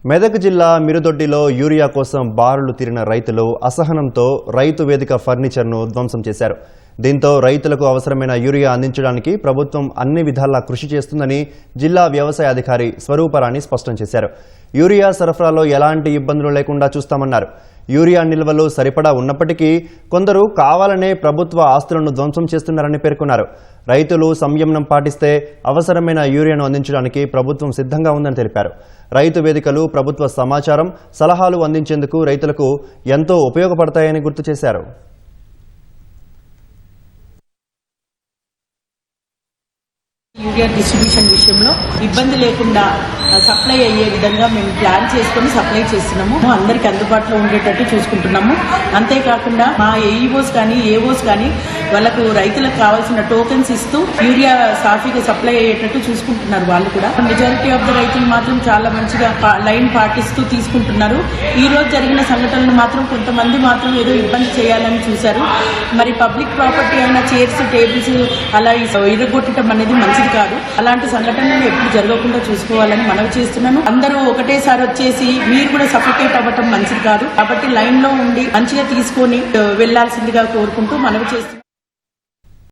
మెదక్ జిల్లా మిరుదొడ్డిలో యూరియా కోసం బారులు తీరిన రైతులు అసహనంతో రైతు వేదిక ఫర్నిచర్ను ధ్వంసం చేశారు. దీంతో రైతులకు అవసరమైన యూరియా అందించడానికి ప్రభుత్వం అన్ని విధాలా కృషి చేస్తుందని జిల్లా వ్యవసాయ అధికారి స్వరూపరాణి స్పష్టం చేశారు. యూరియా సరఫరాలో ఎలాంటి ఇబ్బందులు లేకుండా చూస్తామన్నారు. యూరియా నిల్వలు సరిపడా ఉన్నప్పటికీ కొందరు కావాలనే ప్రభుత్వ ఆస్తులను ధ్వంసం చేస్తున్నారని పేర్కొన్నారు. రైతులు సంయమనం పాటిస్తే అవసరమైన యూరియాను అందించడానికి ప్రభుత్వం సిద్ధంగా ఉందని తెలిపారు. రైతు వేదికలు ప్రభుత్వ సమాచారం, సలహాలు అందించేందుకు రైతులకు ఎంతో ఉపయోగపడతాయని గుర్తు చేశారు. యూరియా డిస్ట్రిబ్యూషన్ విషయంలో ఇబ్బంది లేకుండా సప్లై అయ్యే విధంగా మేము ప్లాన్ చేసుకుని సప్లై చేస్తున్నాము. అందరికి అందుబాటులో ఉండేటట్టు చూసుకుంటున్నాము. అంతేకాకుండా మా ఏఈఓస్ కానీ ఏఓస్ కానీ వాళ్ళకు రైతులకు కావాల్సిన టోకెన్స్ ఇస్తూ యూరియా సాఫీగా సప్లై అయ్యేటట్టు చూసుకుంటున్నారు. వాళ్ళు కూడా మెజారిటీ ఆఫ్ ద రైతులు మాత్రం చాలా మంచిగా లైన్ పాటిస్తూ తీసుకుంటున్నారు. ఈ రోజు జరిగిన సంఘటనలు మాత్రం కొంతమంది మాత్రం ఏదో ఇబ్బంది చేయాలని చూశారు. మరి పబ్లిక్ ప్రాపర్టీ అయిన చైర్స్, టేబుల్స్ అలా ఇరగొట్టడం అనేది మంచిది కాదు. అలాంటి సంఘటనలు ఎప్పుడు జరగకుండా చూసుకోవాలని మనవి చేస్తున్నాను. అందరూ ఒకటేసారి వచ్చేసి మీరు కూడా సఫోకేట్ అవ్వటం మంచిది కాదు. కాబట్టి లైన్ లో ఉండి మంచిగా తీసుకొని వెళ్లాల్సిందిగా కోరుకుంటూ మనవి చేస్తున్నాను.